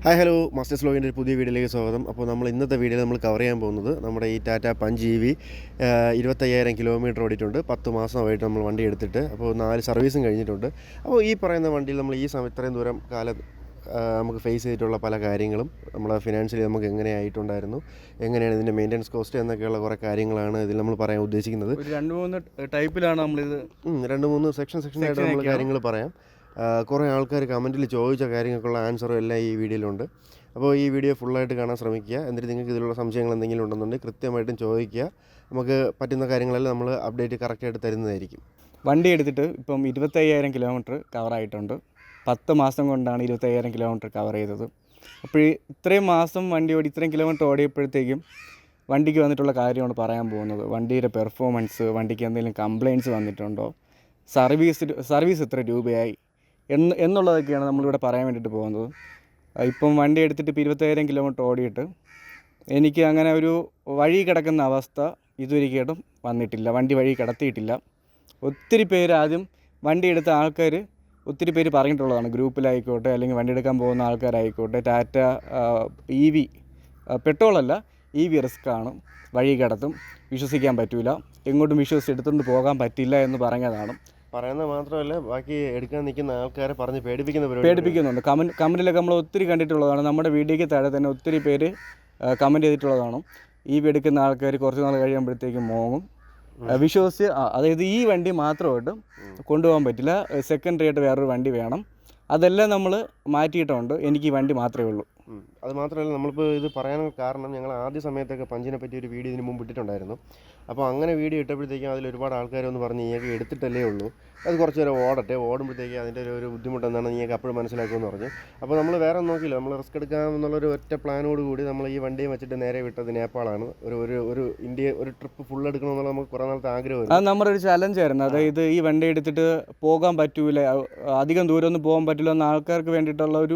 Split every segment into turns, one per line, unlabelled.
Hi hello masters വ്ലോഗിൻ്റെ ഒരു പുതിയ വീഡിയോയിലേക്ക് സ്വാഗതം. അപ്പോൾ നമ്മൾ ഇന്നത്തെ വീഡിയോയിൽ നമ്മൾ കവർ ചെയ്യാൻ പോകുന്നത് നമ്മുടെ ഈ ടാറ്റ പഞ്ച് EV 25,000 കിലോമീറ്റർ ഓടിയിട്ടുണ്ട്. 10 മാസമായിട്ട് നമ്മൾ വണ്ടി എടുത്തിട്ട്. അപ്പോൾ 4 സർവീസും കഴിഞ്ഞിട്ടുണ്ട്. അപ്പോൾ ഈ പറയുന്ന വണ്ടിയിൽ നമ്മൾ ഈ ഇത്രയും ദൂരം കാലം നമുക്ക് ഫേസ് ചെയ്തിട്ടുള്ള പല കാര്യങ്ങളും, നമ്മുടെ ഫിനാൻഷ്യലി നമുക്ക് എങ്ങനെയായിട്ടുണ്ടായിരുന്നു, എങ്ങനെയാണ് ഇതിൻ്റെ മെയിൻ്റനൻസ് കോസ്റ്റ് എന്നൊക്കെയുള്ള കുറേ കാര്യങ്ങളാണ് ഇതിൽ നമ്മൾ പറയാൻ ഉദ്ദേശിക്കുന്നത്.
2-3 ടൈപ്പിലാണ് നമ്മളിത്
2-3 സെക്ഷനായിട്ട് നമ്മൾ കാര്യങ്ങൾ പറയാം. കുറേ ആൾക്കാർ കമൻറ്റിൽ ചോദിച്ച കാര്യങ്ങൾക്കുള്ള ആൻസറും എല്ലാം ഈ വീഡിയോയിലുണ്ട്. അപ്പോൾ ഈ വീഡിയോ ഫുള്ളായിട്ട് കാണാൻ ശ്രമിക്കുക. എന്നിട്ട് നിങ്ങൾക്ക് ഇതിലുള്ള സംശയങ്ങൾ എന്തെങ്കിലും ഉണ്ടെന്നുണ്ടെങ്കിൽ കൃത്യമായിട്ടും ചോദിക്കുക. നമുക്ക് പറ്റുന്ന കാര്യങ്ങളെല്ലാം നമ്മൾ അപ്ഡേറ്റ് കറക്റ്റായിട്ട് തരുന്നതായിരിക്കും.
വണ്ടി എടുത്തിട്ട് ഇപ്പം 25,000 കിലോമീറ്റർ കവറായിട്ടുണ്ട്. 10 മാസം കൊണ്ടാണ് 25,000 കിലോമീറ്റർ കവർ ചെയ്തത്. അപ്പോൾ ഇത്രയും മാസം വണ്ടി ഇത്രയും കിലോമീറ്റർ ഓടിയപ്പോഴത്തേക്കും വണ്ടിക്ക് വന്നിട്ടുള്ള കാര്യമാണ് പറയാൻ പോകുന്നത്. വണ്ടിയുടെ പെർഫോമൻസ്, വണ്ടിക്ക് എന്തെങ്കിലും കംപ്ലയിൻറ്റ്സ് വന്നിട്ടുണ്ടോ, സർവീസ് എത്ര രൂപയായി എന്നുള്ളതൊക്കെയാണ് നമ്മളിവിടെ പറയാൻ വേണ്ടിയിട്ട് പോകുന്നത്. ഇപ്പം വണ്ടി എടുത്തിട്ട് ഇപ്പോൾ 25,000 കിലോമീറ്റർ ഓടിയിട്ട് എനിക്ക് അങ്ങനെ ഒരു വഴി കിടക്കുന്ന അവസ്ഥ ഇതുവരെയായിട്ടും വന്നിട്ടില്ല. വണ്ടി വഴി കിടത്തിയിട്ടില്ല. ഒത്തിരി പേര് ആദ്യം വണ്ടി എടുത്ത ആൾക്കാർ ഒത്തിരി പേര് പറഞ്ഞിട്ടുള്ളതാണ്, ഗ്രൂപ്പിലായിക്കോട്ടെ അല്ലെങ്കിൽ വണ്ടി എടുക്കാൻ പോകുന്ന ആൾക്കാരായിക്കോട്ടെ, ടാറ്റ EV പെട്രോളല്ല EV റിസ്ക്കാണ്, വഴി കിടത്തും, വിശ്വസിക്കാൻ പറ്റില്ല, എങ്ങോട്ടും വിശ്വസിച്ചെടുത്തുകൊണ്ട് പോകാൻ പറ്റില്ല എന്ന് പറഞ്ഞതാണ്.
പറയുന്നത് മാത്രമല്ല, ബാക്കി എടുക്കാൻ നിൽക്കുന്ന ആൾക്കാരെ പറഞ്ഞ്
പേടിപ്പിക്കുന്നുണ്ട്. കമൻറ്റിലൊക്കെ നമ്മൾ ഒത്തിരി കണ്ടിട്ടുള്ളതാണ്. നമ്മുടെ വീഡിയോയ്ക്ക് താഴെ തന്നെ ഒത്തിരി പേര് കമൻറ്റ് ചെയ്തിട്ടുള്ളതാണ്. EV എടുക്കുന്ന ആൾക്കാർ കുറച്ച് നാൾ കഴിയുമ്പോഴത്തേക്കും മോങ്ങും, വിശ്വസിച്ച് അതായത് ഈ വണ്ടി മാത്രമായിട്ട് കൊണ്ടുപോകാൻ പറ്റില്ല, സെക്കൻഡറി ആയിട്ട് വേറൊരു വണ്ടി വേണം. അതെല്ലാം നമ്മൾ മാറ്റിയിട്ടുണ്ട്. എനിക്ക് ഈ വണ്ടി മാത്രമേ ഉള്ളൂ.
അത് മാത്രമല്ല, നമ്മളിപ്പോൾ ഇത് പറയാൻ കാരണം, ഞങ്ങൾ ആദ്യ സമയത്തൊക്കെ പഞ്ചിനെ പറ്റി ഒരു വീഡിയോ ഇതിന് മുമ്പ് ഇട്ടിട്ടുണ്ടായിരുന്നു. അപ്പോൾ അങ്ങനെ വീഡിയോ ഇട്ടപ്പോഴത്തേക്കും അതിൽ ഒരുപാട് ആൾക്കാരൊന്ന് പറഞ്ഞ് നിങ്ങൾക്ക് എടുത്തിട്ടല്ലേ ഉള്ളൂ, അത് കുറച്ച് നേരം ഓടുമ്പോഴത്തേക്കും അതിൻ്റെ ഒരു ബുദ്ധിമുട്ട് എന്താണെന്ന് നിങ്ങൾക്ക് അപ്പോഴും മനസ്സിലാക്കുമെന്ന് പറഞ്ഞു. അപ്പോൾ നമ്മൾ വേറെ നോക്കിയില്ല, നമ്മൾ റിസ്ക് എടുക്കാമെന്നുള്ളൊരു ഒറ്റ പ്ലാനോട് കൂടി നമ്മൾ ഈ വണ്ടിയും വെച്ചിട്ട് നേരെ വിട്ടത് നേപ്പാളാണ്. ഒരു ഇന്ത്യ ഒരു ട്രിപ്പ് ഫുൾ എടുക്കണമെന്നുള്ള നമുക്ക് കുറേ നാളത്തെ ആഗ്രഹമായിരുന്നു.
അത് നമ്മുടെ ഒരു ചലഞ്ചായിരുന്നു. അതായത് ഈ വണ്ടി എടുത്തിട്ട് പോകാൻ പറ്റൂല, അധികം ദൂരമൊന്നും പോകാൻ പറ്റില്ല എന്ന ആൾക്കാർക്ക് വേണ്ടിയിട്ടുള്ള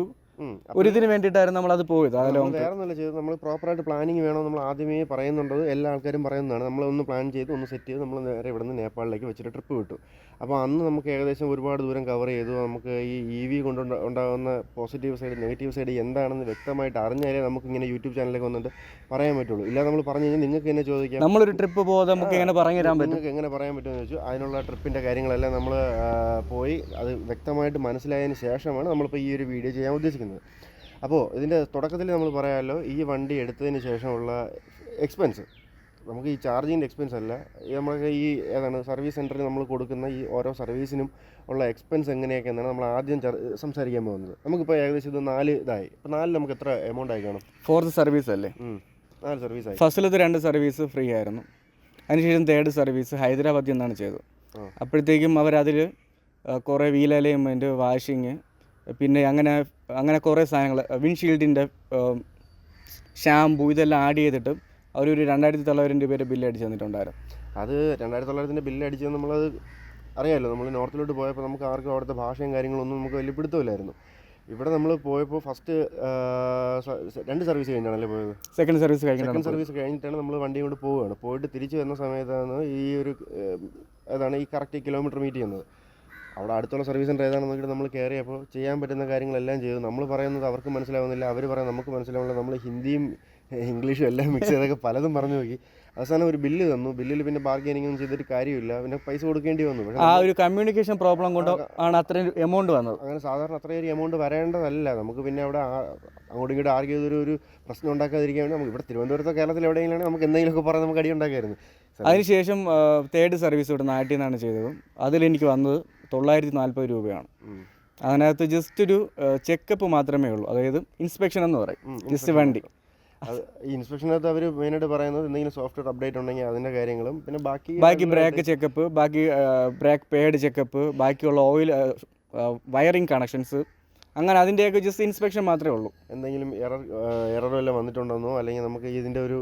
ഇതിന് വേണ്ടിയിട്ടായിരുന്നു നമ്മളത് പോയത്.
വേറെ ഒന്നുമില്ല ചെയ്തത്, നമ്മൾ പ്രോപ്പറായിട്ട് പ്ലാനിങ് വേണം. നമ്മൾ ആദ്യമേ പറയുന്നുണ്ട്, എല്ലാ ആൾക്കാരും പറയുന്നതാണ്. നമ്മളൊന്ന് പ്ലാൻ ചെയ്ത് ഒന്ന് സെറ്റ് ചെയ്ത് നമ്മൾ നേരെ ഇവിടെ നിന്ന് നേപ്പാളിലേക്ക് വെച്ചിട്ട് ട്രിപ്പ് വിട്ടു. അപ്പോൾ അന്ന് നമുക്ക് ഏകദേശം ഒരുപാട് ദൂരം കവർ ചെയ്തു. നമുക്ക് ഈ EV കൊണ്ട് ഉണ്ടാകുന്ന പോസിറ്റീവ് സൈഡ്, നെഗറ്റീവ് സൈഡ് എന്താണെന്ന് വ്യക്തമായിട്ട് അറിഞ്ഞാലേ നമുക്കിങ്ങനെ യൂട്യൂബ് ചാനലിലേക്ക് വന്നിട്ട് പറയാൻ പറ്റുള്ളൂ. ഇല്ല നമ്മൾ പറഞ്ഞു കഴിഞ്ഞാൽ നിങ്ങൾക്ക് എന്നെ ചോദിക്കാം,
നമ്മളൊരു ട്രിപ്പ് പോകാതെ നമുക്ക് എങ്ങനെ പറഞ്ഞു തരാൻ പറ്റും,
നിങ്ങൾക്ക് എങ്ങനെ പറയാൻ പറ്റുമെന്ന് ചോദിച്ചു. അതിനുള്ള ട്രിപ്പിൻ്റെ കാര്യങ്ങളെല്ലാം നമ്മൾ പോയി അത് വ്യക്തമായിട്ട് മനസ്സിലായതിന് ശേഷമാണ് നമ്മളിപ്പോൾ ഈ ഒരു വീഡിയോ ചെയ്യാൻ ഉദ്ദേശിക്കുന്നത്. അപ്പോൾ ഇതിൻ്റെ തുടക്കത്തിൽ നമ്മൾ പറയാമല്ലോ, ഈ വണ്ടി എടുത്തതിന് ശേഷമുള്ള എക്സ്പെൻസ്, നമുക്ക് ഈ ചാർജിൻ്റെ എക്സ്പെൻസ് അല്ല, നമുക്ക് ഈ സർവീസ് സെൻറ്ററിൽ നമ്മൾ കൊടുക്കുന്ന ഈ ഓരോ സർവീസിനും ഉള്ള എക്സ്പെൻസ് എങ്ങനെയൊക്കെ എന്നാണ് നമ്മൾ ആദ്യം സംസാരിക്കാൻ പോകുന്നത്. നമുക്കിപ്പോൾ ഏകദേശം ഇത് 4 ഇതായി. ഇപ്പോൾ 4 നമുക്ക് എത്ര എമൗണ്ട് ആയി കാണും?
4th സർവീസ് അല്ലേ?
4 സർവീസായി.
ഫസ്റ്റിലത്തെ 2 സർവീസ് ഫ്രീ ആയിരുന്നു. അതിനുശേഷം 3rd സർവീസ് ഹൈദരാബാദിൽ നിന്നാണ് ചെയ്തത്. അപ്പോഴത്തേക്കും അവരതിൽ കുറേ വീൽ അലൈൻമെൻറ്റ്, വാഷിങ്, പിന്നെ അങ്ങനെ കുറേ സാധനങ്ങൾ, വിൻഷീൽഡിൻ്റെ ഷാമ്പു, ഇതെല്ലാം ആഡ് ചെയ്തിട്ട് അവരൊരു 2,900 രൂപയുടെ ബില്ല് അടിച്ച് തന്നിട്ടുണ്ടായിരുന്നു.
അത് 2,900 ബില്ല് അടിച്ചത് നമ്മളത് അറിയാമല്ലോ. നമ്മൾ നോർത്തിലോട്ട് പോയപ്പോൾ നമുക്ക് ആർക്കും അവിടുത്തെ ഭാഷയും കാര്യങ്ങളൊന്നും നമുക്ക് വലിയ പിടുത്തമില്ലായിരുന്നു. ഇവിടെ നമ്മൾ പോയപ്പോൾ ഫസ്റ്റ് 2 സർവീസ് കഴിഞ്ഞാണല്ലേ പോയത്.
സെക്കൻഡ് സർവീസ്
കഴിഞ്ഞിട്ടാണ് നമ്മൾ വണ്ടി കൊണ്ട് പോവുകയാണ്. പോയിട്ട് തിരിച്ച് വരുന്ന സമയത്താണ് ഈ കറക്റ്റ് കിലോമീറ്റർ മീറ്റ് ചെയ്യുന്നത്. അവിടെ അടുത്തുള്ള സർവീസ് സെൻ്റർ ഏതാണെന്ന് നോക്കിയിട്ട് നമ്മൾ കയറിയപ്പോൾ ചെയ്യാൻ പറ്റുന്ന കാര്യങ്ങളെല്ലാം ചെയ്തു. നമ്മൾ പറയുന്നത് അവർക്ക് മനസ്സിലാവുന്നില്ല, അവർ പറയുന്നത് നമുക്ക് മനസ്സിലാവുന്നില്ല. നമ്മൾ ഹിന്ദിയും ഇംഗ്ലീഷും എല്ലാം മിക്സ് ചെയ്തൊക്കെ പലതും പറഞ്ഞു നോക്കി. അവസാനം ഒരു ബില്ല് തന്നു. ബില്ലിൽ പിന്നെ ബാർഗെയിനിങ് ഒന്നും ചെയ്തിട്ട് കാര്യമില്ല, പിന്നെ പൈസ കൊടുക്കേണ്ടി വന്നു. പക്ഷേ
ആ ഒരു കമ്മ്യൂണിക്കേഷൻ പ്രോബ്ലം കൊണ്ട് ആണ് അത്രയും എമൗണ്ട് വന്നത്.
അങ്ങനെ സാധാരണ അത്രയും എമൗണ്ട് വരേണ്ടതല്ല. നമുക്ക് പിന്നെ അവിടെ അങ്ങോട്ടും ഇങ്ങോട്ട് ആർഗ്യ ചെയ്തൊരു പ്രശ്നം ഉണ്ടാക്കാതിരിക്കാൻ വേണ്ടി നമുക്ക് ഇവിടെ തിരുവനന്തപുരത്തോ കേരളത്തിൽ എവിടെയെങ്കിലും നമുക്ക് എന്തെങ്കിലുമൊക്കെ പറഞ്ഞ് നമുക്ക് അടി ഉണ്ടാക്കായിരുന്നു.
അതിനുശേഷം 3rd സർവീസ് ഇവിടെ നാട്ടിൽ നിന്നാണ് ചെയ്തത്. അതിലെനിക്ക് വന്നത് 940 രൂപയാണ്. അതിനകത്ത് ജസ്റ്റ് ഒരു ചെക്കപ്പ് മാത്രമേ ഉള്ളൂ, അതായത് ഇൻസ്പെക്ഷൻ എന്ന് പറയും, ജസ്റ്റ് വണ്ടി.
ഈ ഇൻസ്പെക്ഷനകത്ത് അവർ മെയിനായിട്ട് പറയുന്നത് എന്തെങ്കിലും സോഫ്റ്റ്വെയർ അപ്ഡേറ്റ് ഉണ്ടെങ്കിൽ അതിൻ്റെ കാര്യങ്ങളും, പിന്നെ
ബാക്കി ബ്രേക്ക് ചെക്കപ്പ്, ബാക്കി ബ്രേക്ക് പേഡ് ചെക്കപ്പ്, ബാക്കിയുള്ള ഓയിൽ വയറിംഗ് കണക്ഷൻസ്, അങ്ങനെ അതിൻ്റെയൊക്കെ ജസ്റ്റ് ഇൻസ്പെക്ഷൻ മാത്രമേ ഉള്ളൂ.
എന്തെങ്കിലും എറർ വല്ലതും വന്നിട്ടുണ്ടെന്നോ, അല്ലെങ്കിൽ നമുക്ക് ഇതിൻ്റെ ഒരു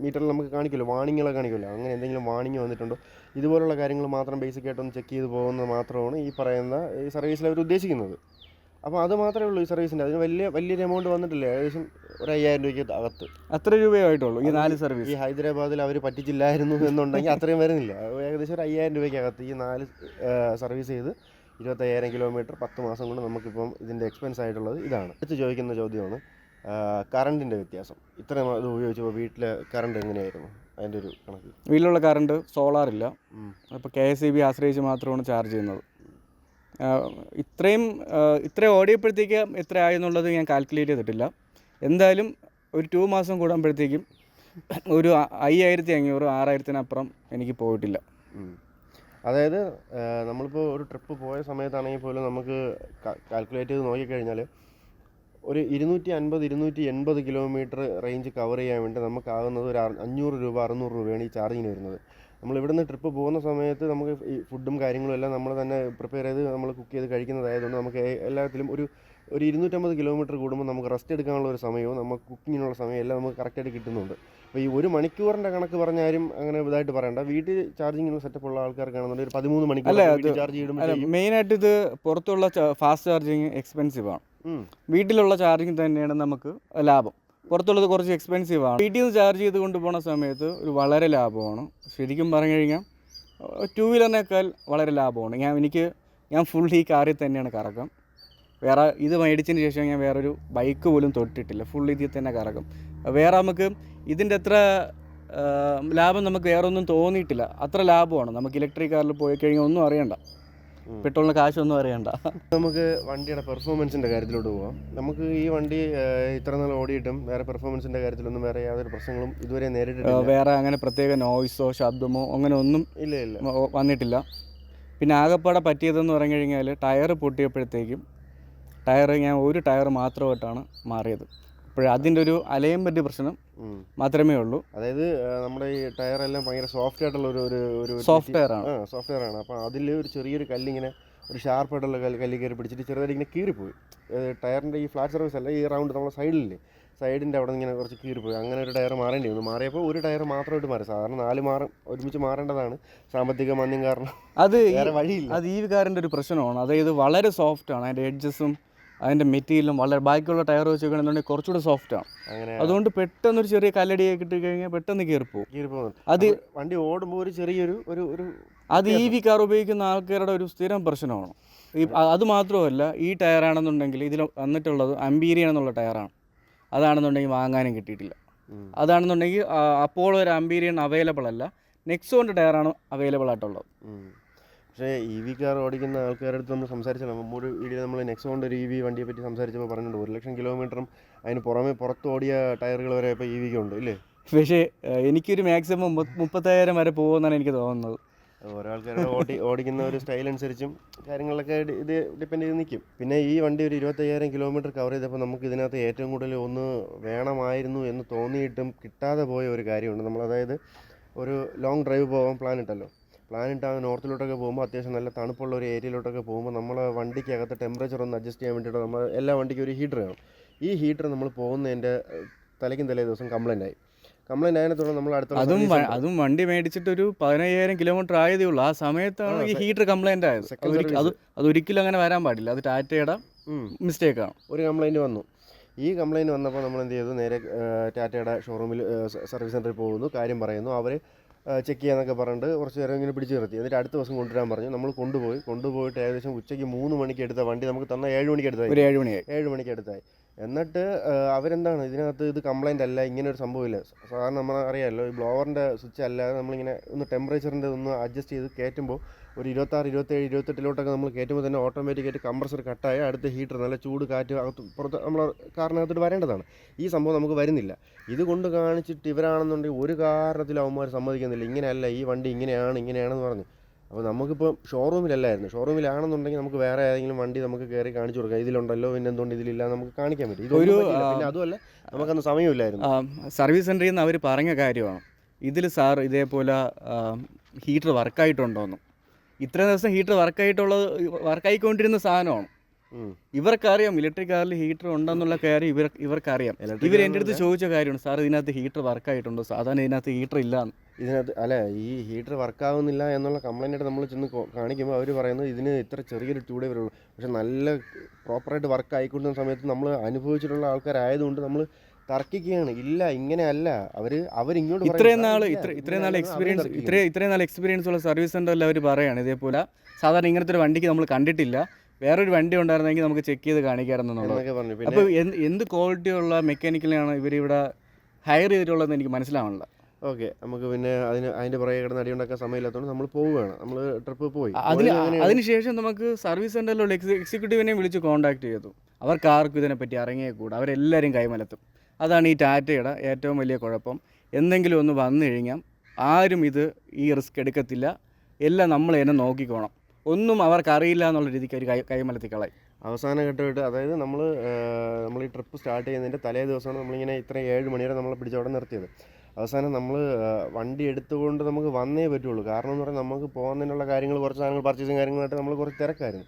മീറ്ററിൽ നമുക്ക് കാണിക്കുമല്ലോ, വാണിങ്ങുകളൊക്കെ കാണിക്കുമല്ലോ, അങ്ങനെ എന്തെങ്കിലും വാണിങ് വന്നിട്ടുണ്ടോ, ഇതുപോലുള്ള കാര്യങ്ങൾ മാത്രം ബേസിക്കായിട്ടൊന്ന് ചെക്ക് ചെയ്ത് പോകുന്നത് മാത്രമാണ് ഈ പറയുന്ന ഈ സർവീസിൽ അവർ ഉദ്ദേശിക്കുന്നത്. അപ്പോൾ അത് മാത്രമേ ഉള്ളൂ ഈ സർവീസിൻ്റെ. അതിന് വലിയൊരു എമൗണ്ട് വന്നിട്ടില്ല, ഏകദേശം ഒരു 5,000 രൂപയ്ക്ക് അകത്ത്.
അത്ര രൂപയായിട്ടുള്ളൂ ഈ 4 സർവീസ്.
ഈ ഹൈദരാബാദിൽ അവർ പറ്റിച്ചില്ലായിരുന്നു എന്നുണ്ടെങ്കിൽ അത്രയും വരുന്നില്ല. ഏകദേശം ഒരു 5,000 രൂപയ്ക്ക് അകത്ത് ഈ 4 സർവീസ് ചെയ്ത് 25,000 കിലോമീറ്റർ 10 മാസം കൊണ്ട് നമുക്കിപ്പം ഇതിൻ്റെ എക്സ്പെൻസ് ആയിട്ടുള്ളത് ഇതാണ്. അടുത്ത് ചോദിക്കുന്ന ചോദ്യമാണ് കറണ്ടിൻ്റെ വ്യത്യാസം. ഇത്രയും ഇത് ഉപയോഗിച്ചപ്പോൾ വീട്ടിൽ കറണ്ട് എങ്ങനെയായിരുന്നു, അതിൻ്റെ ഒരു കണക്ക്?
വീട്ടിലുള്ള കറണ്ട് സോളാറില്ല, അപ്പോൾ KSEB ആശ്രയിച്ച് മാത്രമാണ് ചാർജ് ചെയ്യുന്നത്. ഇത്രയും ഓടിയപ്പോഴത്തേക്ക് എത്ര ആയെന്നുള്ളത് ഞാൻ കാൽക്കുലേറ്റ് ചെയ്തിട്ടില്ല. എന്തായാലും ഒരു 2 മാസം കൂടുമ്പോഴത്തേക്കും ഒരു 5,500 6,000-നപ്പുറം എനിക്ക് പോയിട്ടില്ല.
അതായത് നമ്മളിപ്പോൾ ഒരു ട്രിപ്പ് പോയ സമയത്താണെങ്കിൽ പോലും നമുക്ക് കാൽക്കുലേറ്റ് ചെയ്ത് നോക്കിക്കഴിഞ്ഞാൽ ഒരു 250-280 കിലോമീറ്റർ റേഞ്ച് കവർ ചെയ്യാൻ വേണ്ടി നമുക്കാകുന്നത് ഒരു 500 രൂപ 600 രൂപയാണ് ഈ ചാർജിങ്ങിന് വരുന്നത്. നമ്മൾ ഇവിടുന്ന് ട്രിപ്പ് പോകുന്ന സമയത്ത് നമുക്ക് ഈ ഫുഡും കാര്യങ്ങളും എല്ലാം നമ്മൾ തന്നെ പ്രിപ്പയർ ചെയ്ത് നമ്മൾ കുക്ക് ചെയ്ത് കഴിക്കുന്നതായതുകൊണ്ട് നമുക്ക് എല്ലാത്തിലും ഒരു 250 കിലോമീറ്റർ കൂടുമ്പോൾ നമുക്ക് റെസ്റ്റ് എടുക്കാനുള്ള ഒരു സമയവും നമുക്ക് കുക്കിങ്ങിനുള്ള സമയം എല്ലാം നമുക്ക് കറക്റ്റായിട്ട് കിട്ടുന്നുണ്ട്. അപ്പോൾ ഈ 1 മണിക്കൂറിൻ്റെ കണക്ക് പറഞ്ഞാലും അങ്ങനെ ഇതായിട്ട് പറയണ്ട. വീട്ടിൽ ചാർജിങ്ങിന് സെറ്റപ്പ് ഉള്ള ആൾക്കാർക്കാണെന്നുണ്ടെങ്കിൽ ഒരു 13 മണിക്കൂർ ചാർജ് ചെയ്യുമ്പോൾ
മെയിനായിട്ട് ഇത് പുറത്തുള്ള ഫാസ്റ്റ് ചാർജിങ് എക്സ്പെൻസീവ് ആണ്. വീട്ടിലുള്ള ചാർജിങ് തന്നെയാണ് നമുക്ക് ലാഭം. പുറത്തുള്ളത് കുറച്ച് എക്സ്പെൻസീവ് ആണ്. വീട്ടിൽ നിന്ന് ചാർജ് ചെയ്ത് കൊണ്ടുപോകുന്ന സമയത്ത് ഒരു വളരെ ലാഭമാണ്. ശരിക്കും പറഞ്ഞു കഴിഞ്ഞാൽ 2 വീലറിനേക്കാൾ വളരെ ലാഭമാണ്. ഞാൻ ഫുൾ ഈ കാറിൽ തന്നെയാണ് കറക്കം. വേറെ ഇത് മേടിച്ചതിന് ശേഷം ഞാൻ വേറൊരു ബൈക്ക് പോലും തൊട്ടിട്ടില്ല. ഫുൾ ഇതിൽ തന്നെ കറക്കും. വേറെ നമുക്ക് ഇതിൻ്റെ അത്ര ലാഭം നമുക്ക് വേറെ ഒന്നും തോന്നിയിട്ടില്ല. അത്ര ലാഭമാണ്. നമുക്ക് ഇലക്ട്രിക് കാറിൽ പോയി കഴിഞ്ഞാൽ ഒന്നും അറിയണ്ട, പെട്രോളിന് കാശൊന്നും അറിയണ്ട.
നമുക്ക് വണ്ടിയുടെ പെർഫോമൻസിൻ്റെ കാര്യത്തിലോട്ട് പോകാം. നമുക്ക് ഈ വണ്ടി ഇത്ര നാൾ ഓടിയിട്ടും വേറെ പെർഫോമൻസിൻ്റെ കാര്യത്തിലൊന്നും വേറെ യാതൊരു പ്രശ്നങ്ങളും ഇതുവരെ നേരിട്ടിട്ടില്ല.
വേറെ അങ്ങനെ പ്രത്യേക നോയ്സോ ശബ്ദമോ അങ്ങനെ ഒന്നും വന്നിട്ടില്ല. പിന്നെ ആകെപ്പാടെ പറ്റിയതെന്ന് പറഞ്ഞു കഴിഞ്ഞാൽ ടയർ പൊട്ടിയപ്പോഴത്തേക്കും ഞാൻ ഒരു ടയർ മാത്രമായിട്ടാണ് മാറിയത്. അപ്പോൾ അതിൻ്റെ ഒരു അലൈൻമെൻറ്റ് പ്രശ്നം മാത്രമേ ഉള്ളൂ.
അതായത് നമ്മുടെ ഈ ടയറെല്ലാം ഭയങ്കര സോഫ്റ്റ് ആയിട്ടുള്ള ഒരു
സോഫ്റ്റ്വെയർ
ആണ്. അപ്പോൾ അതിൽ ഒരു ചെറിയൊരു കല്ലിങ്ങനെ ഒരു ഷാർപ്പായിട്ടുള്ള കല്ല് കയറി പിടിച്ചിട്ട് ചെറുതായിട്ട് ഇങ്ങനെ കീറിപ്പോയി. ടയറിൻ്റെ ഈ ഫ്ലാറ്റ് സർഫേസ് അല്ല, ഈ റൗണ്ട് നമ്മുടെ സൈഡിൻ്റെ അവിടെ ഇങ്ങനെ കുറച്ച് കീറിപ്പോയി. അങ്ങനെ ഒരു ടയർ മാറേണ്ടി വന്നു. മാറിയപ്പോൾ ഒരു ടയർ മാത്രമായിട്ട് മാറി. സാധാരണ 4 ഒരുമിച്ച് മാറേണ്ടതാണ്. സാമ്പത്തിക മാന്ദ്യം കാരണം
അത്
വേറെ വഴിയില്ല.
അത് ഈ കാറിൻ്റെ ഒരു പ്രശ്നമാണ്. അതായത് വളരെ സോഫ്റ്റാണ്. അതിൻ്റെ എഡ്ജസും അതിൻ്റെ മെറ്റീരിയലും വളരെ ബാക്കിയുള്ള ടയർ വെച്ച് നോക്കുകയാണെന്നുണ്ടെങ്കിൽ കുറച്ചുകൂടെ സോഫ്റ്റാണ്. അതുകൊണ്ട് പെട്ടെന്നൊരു ചെറിയ കല്ലടിയൊക്കെ കിട്ടി കഴിഞ്ഞാൽ പെട്ടെന്ന് കീറിപ്പോകും. അത്
വണ്ടി ഓടുമ്പോൾ ഒരു ചെറിയൊരു
അത് EV കാർ ഉപയോഗിക്കുന്ന ആൾക്കാരുടെ ഒരു സ്ഥിരം പ്രശ്നമാണ്. അത് മാത്രമല്ല, ഈ ടയറാണെന്നുണ്ടെങ്കിൽ ഇതിൽ വന്നിട്ടുള്ളത് അംപീരിയൻ എന്നുള്ള ടയറാണ്. അതാണെന്നുണ്ടെങ്കിൽ വാങ്ങാനും കിട്ടിയിട്ടില്ല. അതാണെന്നുണ്ടെങ്കിൽ അപ്പോൾ ഒരു അംപീരിയൻ അവൈലബിൾ അല്ല. നെക്സോണിൻ്റെ ടയറാണ് അവൈലബിൾ ആയിട്ടുള്ളത്.
പക്ഷേ EV കാർ ഓടിക്കുന്ന ആൾക്കാരുടെ അടുത്ത് നമ്മൾ സംസാരിച്ചാൽ ഒരു വീഡിയോ നമ്മൾ നെക്സോണിൻ്റെ ഒരു EV വണ്ടിയെ പറ്റി സംസാരിച്ചപ്പോൾ പറഞ്ഞിട്ടുണ്ട് 1,00,000 കിലോമീറ്ററും അതിന് പുറത്ത് ഓടിയ ടയറുകൾ വരെ ഇപ്പോൾ EV ഉണ്ട് ഇല്ലേ?
പക്ഷേ എനിക്കൊരു മാക്സിമം 30,000 വരെ പോകുമെന്നാണ് എനിക്ക് തോന്നുന്നത്.
ഓരോ ആൾക്കാരുടെ ഓടിക്കുന്ന ഒരു സ്റ്റൈൽ അനുസരിച്ചും കാര്യങ്ങളിലൊക്കെ ഇത് ഡിപ്പെൻഡ് ചെയ്ത് നിൽക്കും. പിന്നെ ഈ വണ്ടി ഒരു 25,000 കിലോമീറ്റർ കവർ ചെയ്തപ്പോൾ നമുക്ക് ഇതിനകത്ത് ഏറ്റവും കൂടുതൽ ഒന്ന് വേണമായിരുന്നു എന്ന് തോന്നിയിട്ടും കിട്ടാതെ പോയ ഒരു കാര്യമുണ്ട്. അതായത് ഒരു ലോങ് ഡ്രൈവ് പോകാൻ പ്ലാനിട്ട് നോർത്തിലോട്ടൊക്കെ പോകുമ്പോൾ അത്യാവശ്യം നല്ല തണുപ്പുള്ള ഒരു ഏരിയയിലോട്ടൊക്കെ പോകുമ്പോൾ നമ്മൾ വണ്ടിക്കകത്ത് ടെമ്പറേച്ചർ ഒന്ന് അഡ്ജസ്റ്റ് ചെയ്യാൻ വേണ്ടിയിട്ട് നമ്മൾ എല്ലാ വണ്ടിക്കും ഒരു ഹീറ്റർ വേണം. ഈ ഹീറ്റർ നമ്മൾ പോകുന്നതിൻ്റെ തലേ ദിവസം കംപ്ലൈൻ്റ് ആയതിനെ തുടർന്ന് നമ്മൾ
അതും വണ്ടി മേടിച്ചിട്ട് ഒരു 15,000 കിലോമീറ്റർ ആയതേ ഉള്ളൂ. ആ സമയത്താണ് ഈ ഹീറ്റർ കംപ്ലൈൻ്റ് ആയത്. അതൊരിക്കലും അങ്ങനെ വരാൻ പാടില്ല. അത് ടാറ്റയുടെ മിസ്റ്റേക്കാണ്.
ഒരു കംപ്ലൈൻറ്റ് വന്നു. ഈ കംപ്ലൈൻറ്റ് വന്നപ്പോൾ നമ്മൾ എന്ത് ചെയ്തു, നേരെ ടാറ്റയുടെ ഷോറൂമിൽ സർവീസ് സെൻറ്ററിൽ പോകുന്നു, കാര്യം പറയുന്നു. അവർ ചെക്ക് ചെയ്യാന്നൊക്കെ പറഞ്ഞിട്ട് കുറച്ച് നേരം ഇങ്ങനെ പിടിച്ച് നിർത്തി. എന്നിട്ട് അടുത്ത ദിവസം കൊണ്ടുവരാൻ പറഞ്ഞു. നമ്മൾ കൊണ്ടുപോയിട്ട് ഏകദേശം ഉച്ചയ്ക്ക് 3 മണിക്ക് എടുത്ത വണ്ടി നമുക്ക് തന്ന 7 മണിക്ക് എടുത്തായി. 7 മണിക്ക് എടുത്തായി. എന്നിട്ട് അവരെന്താണ് ഇതിനകത്ത് ഇത് കംപ്ലൈൻ്റ് അല്ല, ഇങ്ങനെ ഒരു സംഭവമില്ല. സാധാരണ നമ്മൾ അറിയാമല്ലോ, ഈ ബ്ലോവറിൻ്റെ സ്വിച്ച് അല്ലാതെ നമ്മളിങ്ങനെ ഒന്ന് ടെമ്പറേച്ചറിൻ്റെ ഒന്ന് അഡ്ജസ്റ്റ് ചെയ്ത് കയറ്റുമ്പോൾ ഒരു 26, 27, 28 നമ്മൾ കയറ്റുമ്പോൾ തന്നെ ഓട്ടോമാറ്റിക്കായിട്ട് കംപ്രസർ കട്ടായ അടുത്ത ഹീറ്റർ നല്ല ചൂട് കാറ്റ് പുറത്ത് നമ്മൾ കാറിനകത്തോട്ട് വരേണ്ടതാണ്. ഈ സംഭവം നമുക്ക് വരുന്നില്ല. ഇത് കൊണ്ട് കാണിച്ചിട്ട് ഇവരാണെന്നുണ്ടെങ്കിൽ ഒരു കാരണത്തിലും അവന്മാർ സമ്മതിക്കുന്നില്ല. ഇങ്ങനെയല്ല, ഈ വണ്ടി ഇങ്ങനെയാണെന്ന് പറഞ്ഞു. അപ്പോൾ നമുക്കിപ്പോൾ ഷോറൂമിലാണെന്നുണ്ടെങ്കിൽ നമുക്ക് വേറെ ഏതെങ്കിലും വണ്ടി നമുക്ക് കയറി കാണിച്ചു കൊടുക്കാം. ഇതിലുണ്ടല്ലോ, പിന്നെ എന്തുകൊണ്ട് ഇതിലില്ല നമുക്ക് കാണിക്കാൻ പറ്റും. പിന്നെ അതുമല്ല, നമുക്കന്ന് സമയമില്ലായിരുന്നു.
സർവീസ് സെൻ്ററിൽ നിന്ന് അവർ പറഞ്ഞ കാര്യമാണ്, ഇതിൽ സാർ ഇതേപോലെ ഹീറ്റർ വർക്കായിട്ടുണ്ടോയെന്ന്. ഇത്രയും ദിവസം ഹീറ്റർ വർക്കായിക്കൊണ്ടിരുന്ന സാധനമാണ്. ഇവർക്കറിയാം ഇലക്ട്രിക് കാറിൽ ഹീറ്റർ ഉണ്ടെന്നുള്ള കാര്യം ഇവർക്കറിയാം. ഇവർ എൻ്റെ അടുത്ത് ചോദിച്ച കാര്യമാണ്, സാർ ഇതിനകത്ത് ഹീറ്റർ വർക്കായിട്ടുണ്ടോ? സാധാരണ ഇതിനകത്ത് ഹീറ്റർ ഇല്ലയെന്ന്.
ഈ ഹീറ്റർ വർക്കാവുന്നില്ല എന്നുള്ള കംപ്ലൈൻറ്റായിട്ട് നമ്മൾ ചെന്ന് കാണിക്കുമ്പോൾ അവർ പറയുന്നത് ഇതിന് ഇത്ര ചെറിയൊരു ചൂടേ വരുള്ളൂ. പക്ഷെ നല്ല പ്രോപ്പറായിട്ട് വർക്ക് ആയിക്കൊണ്ടിരുന്ന സമയത്ത് നമ്മൾ അനുഭവിച്ചിട്ടുള്ള ആൾക്കാരായതുകൊണ്ട് നമ്മൾ തർക്കിക്കുകയാണ്. ഇല്ല ഇങ്ങനെയല്ല, അവരിങ്ങോട്ട്
ഇത്രയും നാൾ എക്സ്പീരിയൻസ് ഉള്ള സർവീസ് സെൻ്ററിൽ അവർ പറയുകയാണ് ഇതേപോലെ സാധാരണ ഇങ്ങനത്തെ ഒരു വണ്ടിക്ക് നമ്മൾ കണ്ടിട്ടില്ല, വേറൊരു വണ്ടി ഉണ്ടായിരുന്നെങ്കിൽ നമുക്ക് ചെക്ക് ചെയ്ത് കാണിക്കാറുണ്ടെന്നുള്ളത്.
പറഞ്ഞു. പിന്നെ
അപ്പോൾ എന്ത് ക്വാളിറ്റിയുള്ള മെക്കാനിക്കലാണ് ഇവരിവിടെ ഹയർ ചെയ്തിട്ടുള്ളതെന്ന് എനിക്ക് മനസ്സിലാവണില്ല.
ഓക്കെ, നമുക്ക് പിന്നെ അതിൻ്റെ പുറകെ കിടന്ന് അടിയുണ്ടാക്കാൻ സമയമില്ലാത്തതുകൊണ്ട് നമ്മൾ പോവുകയാണ്. നമ്മൾ ട്രിപ്പ് പോയി.
അതിനുശേഷം നമുക്ക് സർവീസ് സെൻ്ററിലുള്ള എക്സിക്യൂട്ടീവിനെ വിളിച്ച് കോൺടാക്ട് ചെയ്തു. അവർക്ക് ആർക്കും ഇതിനെപ്പറ്റി അറിഞ്ഞേക്കൂടാ, അവരെല്ലാവരും കൈമലത്തും. അതാണ് ഈ ടാറ്റയുടെ ഏറ്റവും വലിയ കുഴപ്പം. എന്തെങ്കിലും ഒന്ന് വന്നു കഴിഞ്ഞാൽ ആരും ഈ റിസ്ക് എടുക്കത്തില്ല, എല്ലാം നമ്മൾ തന്നെ നോക്കിക്കോണം. ഒന്നും അവർക്കറിയില്ല എന്നുള്ള രീതിക്ക് അവർ കൈമലത്തി കളയും.
അവസാന ഘട്ടമായിട്ട്, അതായത് നമ്മൾ ഈ ട്രിപ്പ് സ്റ്റാർട്ട് ചെയ്യുന്നതിൻ്റെ തലേ ദിവസമാണ് നമ്മളിങ്ങനെ ഇത്രയും 7 മണി വരെ നമ്മളെ പിടിച്ചവിടെ നിർത്തിയത്. അവസാനം നമ്മൾ വണ്ടി എടുത്തുകൊണ്ട് നമുക്ക് വന്നേ പറ്റുള്ളൂ. കാരണം എന്ന് പറഞ്ഞാൽ നമുക്ക് പോകുന്നതിനുള്ള കാര്യങ്ങൾ, കുറച്ച് സാധനങ്ങൾ പർച്ചേസിങ് കാര്യങ്ങളായിട്ട് നമ്മൾ കുറച്ച് തിരക്കായിരുന്നു.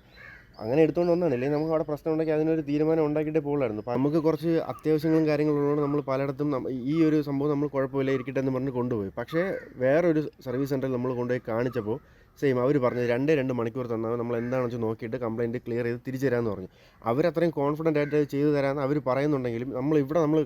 അങ്ങനെ എടുത്തുകൊണ്ട് വന്നതാണ്. ഇല്ലെങ്കിൽ നമുക്ക് അവിടെ പ്രശ്നം ഉണ്ടാക്കി അതിനൊരു തീരുമാനം ഉണ്ടാക്കിയിട്ടേ പോകുള്ളായിരുന്നു. അപ്പോൾ നമുക്ക് കുറച്ച് അത്യാവശ്യങ്ങളും കാര്യങ്ങളുള്ളതുകൊണ്ട് നമ്മൾ പലയിടത്തും ഈ ഒരു സംഭവം നമ്മൾ കുഴപ്പമില്ല ഇരിക്കട്ടെ എന്ന് പറഞ്ഞ് കൊണ്ടുപോയി. പക്ഷേ വേറൊരു സർവീസ് സെൻ്ററിൽ നമ്മൾ കൊണ്ടുപോയി കാണിച്ചപ്പോൾ സെയിം അവർ പറഞ്ഞത് 2 മണിക്കൂർ തന്നാൽ നമ്മൾ എന്താണെന്ന് വെച്ചാൽ നോക്കിയിട്ട് കംപ്ലയിൻറ്റ് ക്ലിയർ ചെയ്ത് തിരിച്ചു തരാമെന്ന് പറഞ്ഞു. അവരത്രയും കോൺഫിഡൻ്റ് ആയിട്ട് ചെയ്തു തരാമെന്ന് അവർ പറയുന്നുണ്ടെങ്കിലും നമ്മൾ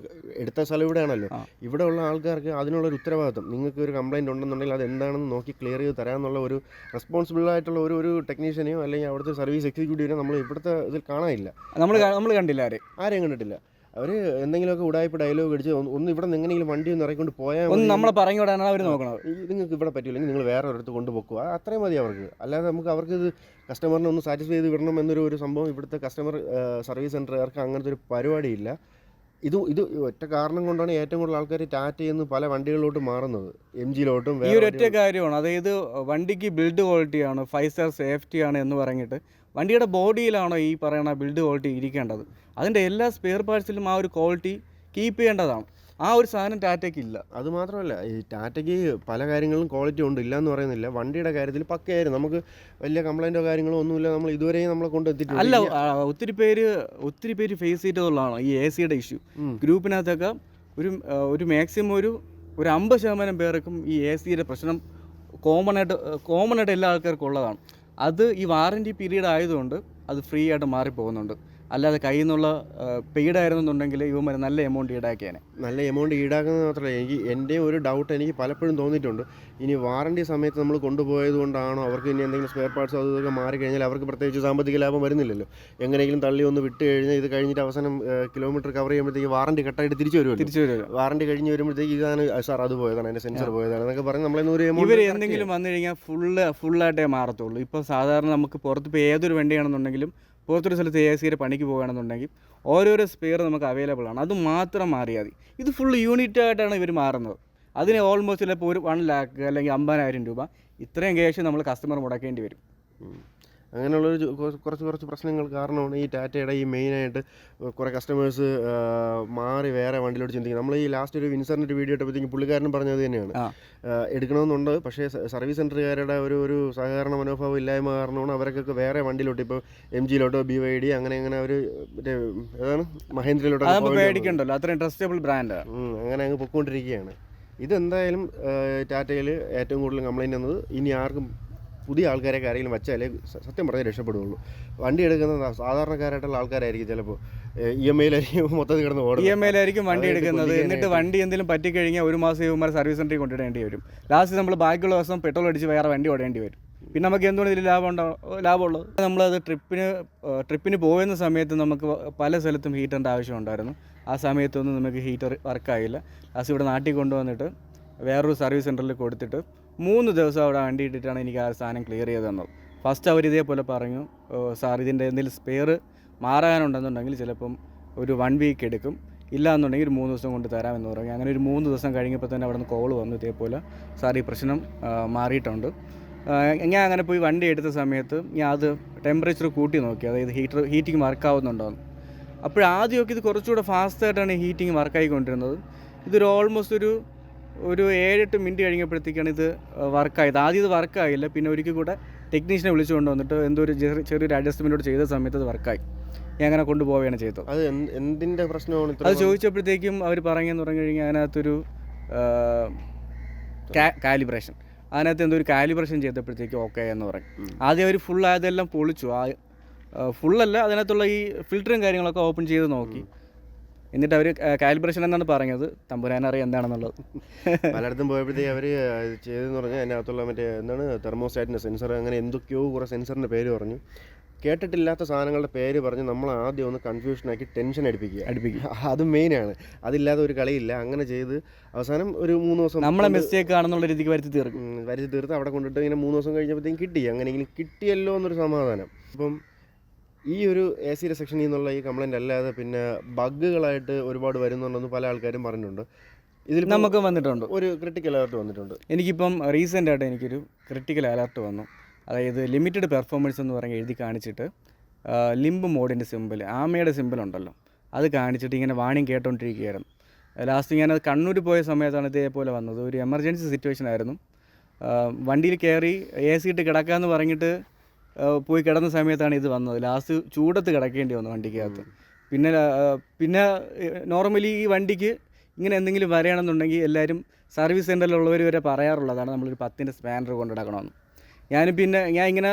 എടുത്ത സ്ഥലം ഇവിടെയാണല്ലോ, ഇവിടെ ഉള്ള ആൾക്കാർക്ക് അതിനുള്ളൊരു ഉത്തരവാദിത്വം, നിങ്ങൾക്ക് ഒരു കംപ്ലയിൻറ്റ് ഉണ്ടെന്നുണ്ടെങ്കിൽ അത് എന്താണെന്ന് നോക്കി ക്ലിയർ ചെയ്ത് തരാമെന്നുള്ള ഒരു റെസ്പോൺസിബിളായിട്ടുള്ള ഒരു ടെക്നീഷ്യനെയോ അല്ലെങ്കിൽ അവിടുത്തെ സർവീസ് എക്സിക്യൂട്ടീവിനെയോ നമ്മൾ ഇവിടുത്തെ ഇതിൽ കാണാനില്ല.
നമ്മൾ കണ്ടില്ല, ആരെയും
കണ്ടിട്ടില്ല. അവർ എന്തെങ്കിലുമൊക്കെ ഉടായ്പ ഡയലോഗ് അടിച്ച് ഒന്ന് ഇവിടെ നിന്ന് എങ്ങനെയെങ്കിലും വണ്ടി ഒന്ന് ഇറക്കിക്കൊണ്ട് പോയാൽ
നമ്മളെ പറഞ്ഞു വിടാനാണ് അവർ നോക്കണം.
നിങ്ങൾക്ക് ഇവിടെ പറ്റില്ലെങ്കിൽ നിങ്ങൾ വേറെ ഒരിടത്ത് കൊണ്ടുപോക്കുക, അത്രയും മതി അവർക്ക്. അല്ലാതെ അവർക്ക് ഇത് കസ്റ്റമറിനെ ഒന്ന് സാറ്റിസ്ഫൈ ചെയ്ത് വിടണം എന്നൊരു സംഭവം ഇവിടുത്തെ കസ്റ്റമർ സർവീസ് സെൻ്ററുകാർക്ക് അങ്ങനത്തെ ഒരു പരിപാടിയില്ല. ഇത് ഒറ്റ കാരണം കൊണ്ടാണ് ഏറ്റവും കൂടുതൽ ആൾക്കാർ ടാറ്റയിൽ നിന്ന് പല വണ്ടികളിലോട്ട് മാറുന്നത്, MGയിലോട്ടും.
ഈ ഒരു ഒറ്റ കാര്യമാണ്, അതായത് വണ്ടിക്ക് ബിൽഡ് ക്വാളിറ്റിയാണ്, 5 സ്റ്റാർ സേഫ്റ്റിയാണ് എന്ന് പറഞ്ഞിട്ട് വണ്ടിയുടെ ബോഡിയിലാണോ ഈ പറയുന്ന ബിൽഡ് ക്വാളിറ്റി ഇരിക്കേണ്ടത്? അതിൻ്റെ എല്ലാ സ്പെയർ പാർട്സിലും ആ ഒരു ക്വാളിറ്റി കീപ്പ് ചെയ്യേണ്ടതാണ്. ആ ഒരു സാധനം ടാറ്റയ്ക്ക് ഇല്ല.
അതുമാത്രമല്ല, ഈ ടാറ്റയ്ക്ക് പല കാര്യങ്ങളും ക്വാളിറ്റി ഉണ്ട്, ഇല്ല എന്ന് പറയുന്നില്ല. വണ്ടിയുടെ കാര്യത്തിൽ പക്കയായിരുന്നു, നമുക്ക് വലിയ കംപ്ലൈൻറ്റോ കാര്യങ്ങളോ ഒന്നുമില്ല. നമ്മൾ ഇതുവരെയും നമ്മളെ കൊണ്ടെത്തിയിട്ടില്ല.
അല്ല, ഒത്തിരി പേര് ഫേസ് ചെയ്തതുള്ളതാണ് ഈ AC-യുടെ ഇഷ്യൂ. ഗ്രൂപ്പിനകത്തൊക്കെ ഒരു മാക്സിമം ഒരു 50% പേർക്കും ഈ AC-യുടെ പ്രശ്നം കോമൺ ആയിട്ട് എല്ലാ ആൾക്കാർക്കും ഉള്ളതാണ്. അത് ഈ വാറൻറ്റി പീരീഡ് ആയതുകൊണ്ട് അത് ഫ്രീ ആയിട്ട് മാറിപ്പോകുന്നുണ്ട്. അല്ലാതെ കയ്യിൽ നിന്നുള്ള പെയ്ഡ് ആയിരുന്നുണ്ടെങ്കിൽ ഇവന്മാർ നല്ല എമൗണ്ട് ഈടാക്കിയാണ്.
നല്ല എമൗണ്ട് ഈടാക്കുന്നത് മാത്രമല്ല, എൻ്റെ ഒരു ഡൗട്ട് എനിക്ക് പലപ്പോഴും തോന്നിയിട്ടുണ്ട്. ഇനി വാറണ്ടി സമയത്ത് നമ്മൾ കൊണ്ടുപോയത് കൊണ്ടാണോ അവർക്ക് ഇനി എന്തെങ്കിലും സ്പെയർ പാർട്സ് അതൊക്കെ മാറിക്കഴിഞ്ഞാൽ അവർക്ക് പ്രത്യേകിച്ച് സാമ്പത്തിക ലാഭം വരുന്നില്ലല്ലോ. എങ്ങനെയെങ്കിലും തള്ളി ഒന്ന് വിട്ട് കഴിഞ്ഞാൽ ഇത് കഴിഞ്ഞിട്ട് അവസാനം കിലോമീറ്റർ കവർ ചെയ്യുമ്പോഴത്തേക്ക് വാറണ്ടി കട്ടായിട്ട് തിരിച്ചു വരുമല്ലോ. വാറണ്ടി കഴിഞ്ഞ് വരുമ്പോഴത്തേക്ക് ഇതാണ് സാർ അത് പോയതാണ്, എൻ്റെ സെൻസർ പോയതാണ് എന്നൊക്കെ പറഞ്ഞ് നമ്മളൊരു എമൗണ്ട്
ഇവർ എന്തെങ്കിലും വന്നു കഴിഞ്ഞാൽ ഫുള്ളായിട്ടേ മാറത്തുള്ളൂ. ഇപ്പോൾ സാധാരണ നമുക്ക് പുറത്ത് ഇപ്പോൾ ഏതൊരു വണ്ടിയാണെന്നുണ്ടെങ്കിലും പുറത്തൊരു സ്ഥലത്ത് AC-യുടെ പണിക്ക് പോകുകയാണെന്നുണ്ടെങ്കിൽ ഓരോരോ സ്പെയർ നമുക്ക് അവൈലബിൾ ആണ്, അത് മാത്രം മാറിയാൽ മതി. ഇത് ഫുൾ യൂണിറ്റ് ആയിട്ടാണ് ഇവർ മാറുന്നത്. അതിന് ഓൾമോസ്റ്റ് ചിലപ്പോൾ ഒരു 1 lakh അല്ലെങ്കിൽ 50,000 രൂപ ഇത്രയും ക്യാഷ് നമ്മൾ കസ്റ്റമർ മുടക്കേണ്ടി വരും.
അങ്ങനെയുള്ളൊരു കുറച്ച് പ്രശ്നങ്ങൾ കാരണമാണ് ഈ ടാറ്റയുടെ ഈ മെയിനായിട്ട് കുറേ കസ്റ്റമേഴ്സ് മാറി വേറെ വണ്ടിയിലോട്ട് ചിന്തിക്കുന്നത്. നമ്മൾ ഈ ലാസ്റ്റ് ഒരു വിൻസറിൻ്റെ വീഡിയോ ഇട്ടപ്പോഴത്തേക്കും പുള്ളിക്കാരനും പറഞ്ഞത് തന്നെയാണ്, എടുക്കണമെന്നുണ്ട്, പക്ഷേ സർവീസ് സെൻ്ററുകാരുടെ ഒരു സഹകരണ മനോഭാവം ഇല്ലായ്മ കാരണമാണ് അവരൊക്കെ വേറെ വണ്ടിയിലോട്ട്, ഇപ്പോൾ MGയിലോട്ടോ BYD അങ്ങനെ അവർ മറ്റേ ഏതാണ് മഹേന്ദ്രയിലോട്ടോ
പേടിക്കണ്ടല്ലോ, അത്രയും ട്രസ്റ്റബിൾ ബ്രാൻഡ്
അങ്ങനെ അങ്ങ് പൊയ്ക്കൊണ്ടിരിക്കുകയാണ്. ഇതെന്തായാലും ടാറ്റയിൽ ഏറ്റവും കൂടുതൽ കംപ്ലയിൻ്റ് വന്നത് ഇനി ആർക്കും പുതിയ ആൾക്കാരെ ആരെങ്കിലും വെച്ചാലേ സത്യം പറഞ്ഞാൽ രക്ഷപ്പെടുകയുള്ളൂ. വണ്ടി എടുക്കുന്ന സാധാരണക്കാരായിട്ടുള്ള ആൾക്കാരായിരിക്കും, ചിലപ്പോൾ EMIയിലായിരിക്കും മൊത്തത്തിൽ കിടന്ന് ഓടും,
EMIയിലായിരിക്കും വണ്ടി എടുക്കുന്നത്. എന്നിട്ട് വണ്ടി എന്തെങ്കിലും പറ്റിക്കഴിഞ്ഞാൽ 1 മാസം ഇവന്മാർ സർവീസ് സെൻ്ററിൽ കൊണ്ടിടേണ്ടി വരും. ലാസ്റ്റ് നമ്മൾ ബാക്കിയുള്ള ദിവസം പെട്രോൾ അടിച്ച് വേറെ വണ്ടി ഓടേണ്ടി വരും. പിന്നെ നമുക്ക് എന്തുകൊണ്ട് ഇതിൽ ലാഭമുള്ളത്? നമ്മളത് ട്രിപ്പിന് പോകുന്ന സമയത്ത് നമുക്ക് പല സ്ഥലത്തും ഹീറ്ററിൻ്റെ ആവശ്യമുണ്ടായിരുന്നു. ആ സമയത്തൊന്നും നമുക്ക് ഹീറ്റർ വർക്കായില്ല. ലാസ്റ്റ് ഇവിടെ നാട്ടിൽ കൊണ്ടുവന്നിട്ട് വേറൊരു സർവീസ് സെൻ്ററിൽ കൊടുത്തിട്ട് 3 ദിവസം അവിടെ വണ്ടി ഇട്ടിട്ടാണ് എനിക്ക് ആ സാധനം ക്ലിയർ ചെയ്ത് തന്നത്. ഫസ്റ്റ് അവർ ഇതേപോലെ പറഞ്ഞു, സാർ ഇതിൻ്റെ എന്തെങ്കിലും സ്പെയർ മാറാനുണ്ടെന്നുണ്ടെങ്കിൽ ചിലപ്പം ഒരു 1 വീക്ക് എടുക്കും, ഇല്ല എന്നുണ്ടെങ്കിൽ 3 ദിവസം കൊണ്ട് തരാമെന്ന് പറഞ്ഞു. അങ്ങനെ ഒരു 3 ദിവസം കഴിഞ്ഞപ്പോൾ തന്നെ അവിടെ നിന്ന് കോൾ വന്നു, ഇതേപോലെ സാർ ഈ പ്രശ്നം മാറിയിട്ടുണ്ട്. ഞാൻ അങ്ങനെ പോയി വണ്ടി എടുത്ത സമയത്ത് ഞാൻ അത് ടെമ്പറേച്ചർ കൂട്ടി നോക്കി, അതായത് ഹീറ്റിംഗ് വർക്കാവുന്നുണ്ടോയെന്ന്. അപ്പോഴാദ്യമൊക്കെ ഇത് കുറച്ചുകൂടെ ഫാസ്റ്റായിട്ടാണ് ഹീറ്റിംഗ് വർക്കായിക്കൊണ്ടിരുന്നത്. ഇതൊരു ഓൾമോസ്റ്റ് ഒരു 7-8 മിനിറ്റ് കഴിഞ്ഞപ്പോഴത്തേക്കാണ് ഇത് വർക്കായത്. ആദ്യം ഇത് വർക്കായില്ല, പിന്നെ ഒരിക്കൽ കൂടെ ടെക്നീഷ്യനെ വിളിച്ചു കൊണ്ടുവന്നിട്ട് എന്തോ ഒരു ചെറിയൊരു അഡ്ജസ്റ്റ്മെൻറ്റോട് ചെയ്ത സമയത്ത് അത് വർക്കായി. ഞാൻ അങ്ങനെ കൊണ്ടുപോവുകയാണ് ചെയ്തത്.
അത് എന്തിൻ്റെ പ്രശ്നമാണ്?
അത് ചോദിച്ചപ്പോഴത്തേക്കും അവർ പറഞ്ഞെന്ന് പറഞ്ഞു കഴിഞ്ഞാൽ അതിനകത്തൊരു കാലിബ്രേഷൻ, അതിനകത്ത് എന്തോ ഒരു കാലിബ്രേഷൻ ചെയ്തപ്പോഴത്തേക്കും ഓക്കെ എന്ന് പറയും. ആദ്യം അവർ ഫുൾ ആയതെല്ലാം പൊളിച്ചു, ഫുള്ളല്ല, അതിനകത്തുള്ള ഈ ഫിൽറ്ററും കാര്യങ്ങളൊക്കെ ഓപ്പൺ ചെയ്ത് നോക്കി. എന്നിട്ട് അവർ കാലിബ്രേഷൻ എന്നാണ് പറഞ്ഞത്, തമ്പുരാനറിയാം എന്താണെന്നുള്ളത്.
പലയിടത്തും പോയപ്പോഴത്തേക്ക് അവർ ചെയ്തതെന്ന് പറഞ്ഞാൽ അതിനകത്തുള്ള മറ്റേ എന്താണ് തെർമോസ്റ്റാറ്റിൻ്റെ സെൻസർ, അങ്ങനെ എന്തൊക്കെയോ കുറേ സെൻസറിൻ്റെ പേര് പറഞ്ഞു. കേട്ടിട്ടില്ലാത്ത സാധനങ്ങളുടെ പേര് പറഞ്ഞ് നമ്മൾ ആദ്യം ഒന്ന് കൺഫ്യൂഷനാക്കി ടെൻഷൻ അടുപ്പിക്കുക. അത് മെയിനാണ്. അതില്ലാതെ ഒരു കളിയില്ല. അങ്ങനെ ചെയ്ത് അവസാനം ഒരു 3 ദിവസം
നമ്മളെ മിസ്റ്റേക്ക് ആണെന്നുള്ള രീതിക്ക് വരുത്തി
തീർത്ത് അവിടെ കൊണ്ടിട്ട് ഇങ്ങനെ 3 ദിവസം കഴിഞ്ഞപ്പോഴത്തേക്കും കിട്ടി. അങ്ങനെയെങ്കിലും കിട്ടിയല്ലോ എന്നൊരു സമാധാനം. ഇപ്പം ഈ ഒരു എ സിയുടെ സെക്ഷനിൽ നിന്നുള്ള ഈ കംപ്ലൈൻറ്റ് അല്ലാതെ പിന്നെ ബഗ്ഗുകളായിട്ട് ഒരുപാട് വരുന്നുണ്ടെന്ന് പല ആൾക്കാരും പറഞ്ഞിട്ടുണ്ട്. ഇതിൽ
നമുക്ക് വന്നിട്ടുണ്ട്,
ഒരു ക്രിട്ടിക്കൽ അലർട്ട് വന്നിട്ടുണ്ട്.
എനിക്കിപ്പം റീസെൻ്റായിട്ട് എനിക്കൊരു ക്രിട്ടിക്കൽ അലർട്ട് വന്നു. അതായത് ലിമിറ്റഡ് പെർഫോമൻസ് എന്ന് പറഞ്ഞ് എഴുതി കാണിച്ചിട്ട് ലിംബ് മോഡിൻ്റെ സിമ്പിൾ, ആമയുടെ സിമ്പിൾ ഉണ്ടല്ലോ, അത് കാണിച്ചിട്ട് ഇങ്ങനെ വാണിംഗ് കേട്ടോണ്ടിരിക്കുകയായിരുന്നു. ലാസ്റ്റ് ഞാനത് കണ്ണൂർ പോയ സമയത്താണ് ഇതേപോലെ വന്നത്. ഒരു എമർജൻസി സിറ്റുവേഷൻ ആയിരുന്നു. വണ്ടിയിൽ കയറി എ സി ഇട്ട് കിടക്കാമെന്ന് പറഞ്ഞിട്ട് പോയി കിടന്ന സമയത്താണ് ഇത് വന്നത്. ലാസ്റ്റ് ചൂടത്ത് കിടക്കേണ്ടി വന്നു വണ്ടിക്കകത്ത്. പിന്നെ നോർമലി ഈ വണ്ടിക്ക് ഇങ്ങനെ എന്തെങ്കിലും വരണമെന്നുണ്ടെങ്കിൽ എല്ലാവരും സർവീസ് സെൻറ്ററിലുള്ളവർ വരെ പറയാറുള്ളതാണ് നമ്മളൊരു 10-ൻ്റെ സ്പാനർ കൊണ്ടിടക്കണമെന്ന്. ഞാൻ ഇങ്ങനെ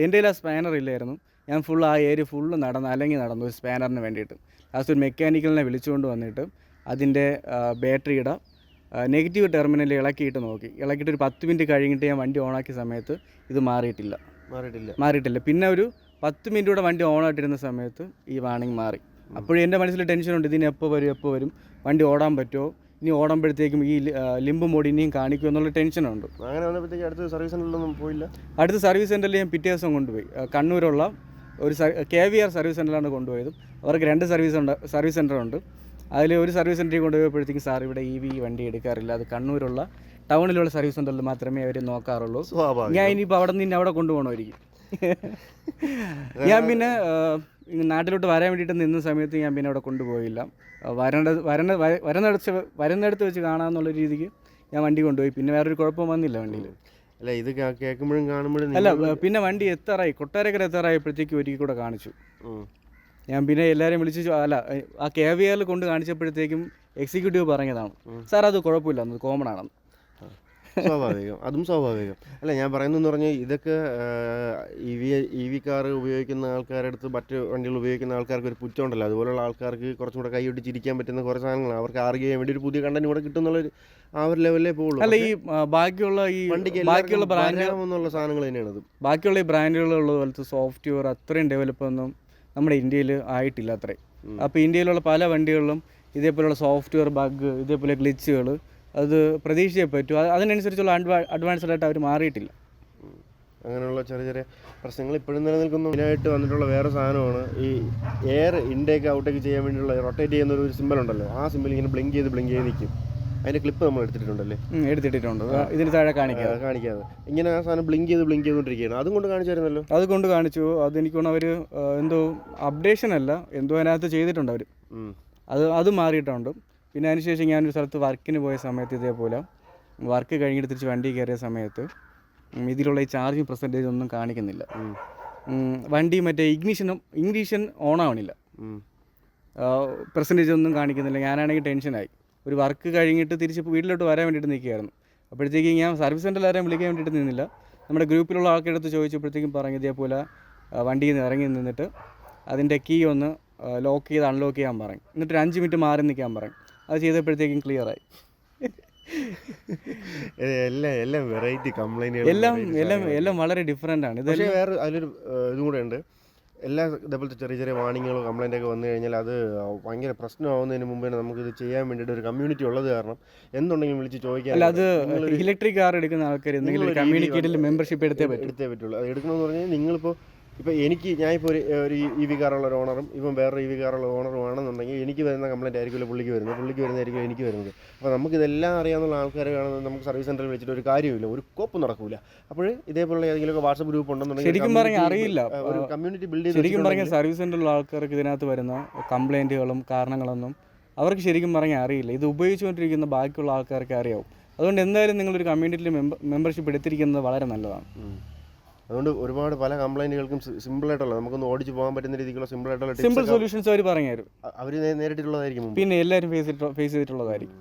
എൻ്റെ കയ്യിൽ ആ സ്പാനർ ഇല്ലായിരുന്നു. ഞാൻ ഫുൾ ആ ഏരിയ ഫുള്ള് നടന്നു ഒരു സ്പാനറിന് വേണ്ടിയിട്ട്. ലാസ്റ്റ് ഒരു മെക്കാനിക്കലിനെ വിളിച്ചുകൊണ്ട് വന്നിട്ട് അതിൻ്റെ ബാറ്ററിയുടെ നെഗറ്റീവ് ടെർമിനൽ ഇളക്കിയിട്ട് നോക്കി. ഇളക്കിയിട്ട് ഒരു 10 മിനിറ്റ് കഴിഞ്ഞിട്ട് ഞാൻ വണ്ടി ഓണാക്കിയ സമയത്ത് ഇത് മാറിയിട്ടില്ല. പിന്നെ ഒരു 10 മിനിറ്റ് കൂടെ വണ്ടി ഓണായിട്ടിരുന്ന സമയത്ത് ഈ വാണിംഗ് മാറി. അപ്പോഴും എൻ്റെ മനസ്സിൽ ടെൻഷനുണ്ട്, ഇതിന് എപ്പോൾ വരും, വണ്ടി ഓടാൻ പറ്റുമോ, ഇനി ഓടുമ്പോഴത്തേക്കും ഈ ലിംബ് മോഡ് ഇനിയും കാണിക്കുമോ എന്നുള്ള ടെൻഷനുണ്ട്.
അങ്ങനെ വന്നപ്പോഴത്തേക്ക് അടുത്ത സർവീസ് സെൻ്ററിലൊന്നും പോയില്ല.
അടുത്ത സർവീസ് സെൻറ്ററിൽ ഞാൻ പിറ്റേ ദിവസം കൊണ്ടുപോയി. കണ്ണൂരുള്ള ഒരു KVR സർവീസ് സെൻ്ററിലാണ് കൊണ്ടുപോയത്. അവർക്ക് 2 സർവീസ് സെൻ്ററുണ്ട്. അതിൽ ഒരു സർവീസ് സെൻ്ററിൽ കൊണ്ടുപോയപ്പോഴത്തേക്കും സാർ ഇവിടെ EV വണ്ടി എടുക്കാറില്ല, അത് കണ്ണൂരുള്ള ടൗണിലുള്ള സർവീസ് സെൻ്ററിൽ മാത്രമേ അവർ നോക്കാറുള്ളൂ. ഞാൻ ഇനിയിപ്പോൾ അവിടെ നിന്ന് അവിടെ കൊണ്ടുപോകണമായിരിക്കും. ഞാൻ പിന്നെ നാട്ടിലോട്ട് വരാൻ വേണ്ടിയിട്ട് നിന്ന സമയത്ത് ഞാൻ പിന്നെ അവിടെ കൊണ്ടുപോയില്ല. വരുന്നിടത്ത് വെച്ച് കാണാമെന്നുള്ള രീതിക്ക് ഞാൻ വണ്ടി കൊണ്ടുപോയി. പിന്നെ വേറൊരു കുഴപ്പം വന്നില്ല വണ്ടിയിൽ.
അല്ല, ഇത് കേൾക്കുമ്പോഴും കാണുമ്പോഴും
അല്ല, പിന്നെ വണ്ടി കൊട്ടാരക്കര എത്താറായപ്പോഴത്തേക്ക് ഒരിക്കൽ കൂടെ കാണിച്ചു. ഞാൻ പിന്നെ എല്ലാവരെയും വിളിച്ച് ആ KVRൽ കൊണ്ട് കാണിച്ചപ്പോഴത്തേക്കും എക്സിക്യൂട്ടീവ് പറഞ്ഞതാണ്, സാർ അത് കുഴപ്പമില്ല, അത് കോമൺ ആണെന്ന്.
അതും സ്വാഭാവികം. അല്ല, ഞാൻ പറയുന്നതെന്ന് പറഞ്ഞാൽ ഇതൊക്കെ EV കാർ ഉപയോഗിക്കുന്ന ആൾക്കാരുടെ അടുത്ത് മറ്റ് വണ്ടികൾ ഉപയോഗിക്കുന്ന ആൾക്കാർക്ക് ഒരു പുച്ഛമുണ്ടല്ലോ, അതുപോലുള്ള ആൾക്കാർക്ക് കുറച്ചും കൂടെ കൈയൊട്ടിച്ചിരിക്കാൻ പറ്റുന്ന കുറേ സാധനങ്ങൾ അവർക്ക് ആർഗ്യ ചെയ്യാൻ വേണ്ടി ഒരു പുതിയ കണ്ടന്റ് കൂടെ കിട്ടുന്നുള്ളൊരു ആ ഒരു ലെവലിലേ പോകുള്ളൂ.
അല്ല, ഈ ബാക്കിയുള്ള
ബ്രാൻഡുള്ള സാധനങ്ങൾ തന്നെയാണ് അത്.
ബാക്കിയുള്ള ഈ ബ്രാൻഡുകളുള്ള പോലത്തെ സോഫ്റ്റ്വെയർ അത്രയും ഡെവലപ്പ് ഒന്നും നമ്മുടെ ഇന്ത്യയിൽ ആയിട്ടില്ല അത്രയും. അപ്പോൾ ഇന്ത്യയിലുള്ള പല വണ്ടികളിലും ഇതേപോലെയുള്ള സോഫ്റ്റ്വെയർ ബഗ്, ഇതേപോലെ ഗ്ലിച്ചുകൾ അത് പ്രതീക്ഷിച്ചേ പറ്റൂ. അതിനനുസരിച്ചുള്ള അഡ്വാൻസ്ഡ് ആയിട്ട് അവർ മാറിയിട്ടില്ല.
അങ്ങനെയുള്ള ചെറിയ പ്രശ്നങ്ങൾ ഇപ്പോഴും നിലനിൽക്കുന്നു. മെയിനായിട്ട് വന്നിട്ടുള്ള വേറെ സാധനമാണ് ഈ എയർ ഇൻടേക്ക് ഔട്ടേക്ക് ചെയ്യാൻ വേണ്ടിയുള്ള റൊട്ടേറ്റ് ചെയ്യുന്ന ഒരു സിമ്പിൾ ഉണ്ടല്ലോ. ആ സിമ്പിൾ ഇങ്ങനെ ബ്ലിങ്ക് ചെയ്ത് നിൽക്കും. അതിൻ്റെ ക്ലിപ്പ് നമ്മൾ എടുത്തിട്ടുണ്ടല്ലേ?
എടുത്തിട്ടുണ്ട്. ഇതിന് താഴെ കാണിക്കാതെ
ഇങ്ങനെ ആ സാധനം ബ്ലിങ്ക് ചെയ്തുകൊണ്ടിരിക്കുകയാണ്. അതും കൊണ്ട് കാണിച്ചായിരുന്നല്ലോ.
അത് കൊണ്ട് കാണിച്ചു. അതെനിക്ക് തോന്നുന്നു അവർ എന്തോ അപ്ഡേഷൻ അല്ല, എന്തോ അതിനകത്ത് ചെയ്തിട്ടുണ്ട് അവർ. അത് മാറിയിട്ടുണ്ട്. പിന്നെ അതിനുശേഷം ഞാനൊരു സ്ഥലത്ത് വർക്കിന് പോയ സമയത്ത് ഇതേപോലെ വർക്ക് കഴിഞ്ഞിട്ട് തിരിച്ച് വണ്ടി കയറിയ സമയത്ത് ഇതിലുള്ള ഈ ചാർജിങ് പെർസെൻറ്റേജ് ഒന്നും കാണിക്കുന്നില്ല. വണ്ടി മറ്റേ ഇഗ്നിഷൻ ഓൺ ആവണില്ല, പെർസെൻറ്റേജ് ഒന്നും കാണിക്കുന്നില്ല. ഞാനാണെങ്കിൽ ടെൻഷനായി. ഒരു വർക്ക് കഴിഞ്ഞിട്ട് തിരിച്ച് വീട്ടിലോട്ട് വരാൻ വേണ്ടിയിട്ട് നിൽക്കുകയായിരുന്നു. അപ്പോഴത്തേക്കും ഞാൻ സർവീസ് സെൻ്ററിൽ ആരെയും വിളിക്കാൻ വേണ്ടിയിട്ട് നിന്നില്ല. നമ്മുടെ ഗ്രൂപ്പിലുള്ള ആൾക്കാരുടെ അടുത്ത് ചോദിച്ചപ്പോഴത്തേക്കും പറഞ്ഞു ഇതേപോലെ വണ്ടിയിൽ നിന്ന് ഇറങ്ങി നിന്നിട്ട് അതിൻ്റെ കീ ഒന്ന് ലോക്ക് ചെയ്ത് അൺലോക്ക് ചെയ്യാൻ പറയും. എന്നിട്ട് 5 മിനിറ്റ് മാറി നിൽക്കാൻ പറയും. അത് ചെയ്തപ്പോഴത്തേക്കും ക്ലിയറായി.
എല്ലാം വെറൈറ്റി കംപ്ലൈൻറ്റുകൾ,
എല്ലാം വളരെ ഡിഫറെൻ്റ് ആണ്. ഇത്
വേറെ അതിലൊരു ഇതും കൂടെ ഉണ്ട്. എല്ലാ ഇതേപോലത്തെ ചെറിയ വാണിങ്ങുകളോ കംപ്ലൈൻ്റൊക്കെ വന്നു കഴിഞ്ഞാൽ അത് ഭയങ്കര പ്രശ്നമാവുന്നതിന് മുമ്പേ നമുക്കിത് ചെയ്യാൻ വേണ്ടിയിട്ട് ഒരു കമ്മ്യൂണിറ്റി ഉള്ളത് കാരണം എന്തുണ്ടെങ്കിലും വിളിച്ച് ചോദിക്കാൻ.
അല്ല, അത് ഇലക്ട്രിക് കാർ എടുക്കുന്ന ആൾക്കാർ എന്തെങ്കിലും കമ്മ്യൂണിറ്റിയിൽ മെമ്പർഷിപ്പ് എടുത്തേ
പറ്റുള്ളൂ. അത് എടുക്കണമെന്ന് പറഞ്ഞാൽ നിങ്ങളിപ്പോൾ ഞാനിപ്പോൾ ഒരു EV കാറുള്ള ഒരു ഓണറും ഇപ്പം വേറൊരു EV കാറുള്ള ഓണറും ആണെന്നുണ്ടെങ്കിൽ എനിക്ക് വരുന്ന കംപ്ലൈൻറ്റ് ആയിരിക്കില്ല പുള്ളിക്ക് വരുന്നതായിരിക്കും എനിക്ക് വരുന്നത്. അപ്പോൾ നമുക്കിതെല്ലാം അറിയാവുന്ന ആൾക്കാരെ കാണുന്നത് നമുക്ക് സർവീസ് സെൻ്ററിൽ വെച്ചിട്ട് ഒരു കാര്യമില്ല, ഒരു കോപ്പ് നടക്കില്ല. അപ്പോൾ ഇതേപോലുള്ള ഏതെങ്കിലുമൊക്കെ വാട്സപ്പ് ഗ്രൂപ്പ് ഉണ്ടെന്നുണ്ടെങ്കിൽ
ശരിക്കും പറഞ്ഞാൽ അറിയില്ല,
ഒരു കമ്മ്യൂണിറ്റി ബിൽഡ് ചെയ്ത്
ശരിക്കും പറഞ്ഞാൽ സർവീസ് സെൻ്ററിലുള്ള ആൾക്കാർക്ക് ഇതിനകത്ത് വരുന്ന കംപ്ലൈൻറ്റുകളും കാരണങ്ങളൊന്നും അവർക്ക് ശരിക്കും പറഞ്ഞാൽ അറിയില്ല. ഇത് ഉപയോഗിച്ചുകൊണ്ടിരിക്കുന്ന ബാക്കിയുള്ള ആൾക്കാർക്ക് അറിയാവും. അതുകൊണ്ട് എന്തായാലും നിങ്ങളൊരു കമ്മ്യൂണിറ്റിയിൽ മെമ്പർഷിപ്പ് എടുത്തിരിക്കുന്നത് വളരെ നല്ലതാണ്.
അതുകൊണ്ട് ഒരുപാട് പല കംപ്ലൈൻറ്റുകൾക്കും സിമ്പിളായിട്ടുള്ള നമുക്കൊന്ന് ഓടിച്ച് പോകാൻ പറ്റുന്ന രീതിക്കുള്ള സിമ്പിൾ
സൊല്യൂഷൻസ് അവർ പറഞ്ഞു തരും.
അവർ നേരിട്ടുള്ളതായിരിക്കും,
പിന്നെ എല്ലാവരും ഫേസ് ചെയ്തിട്ടുള്ളതായിരിക്കും.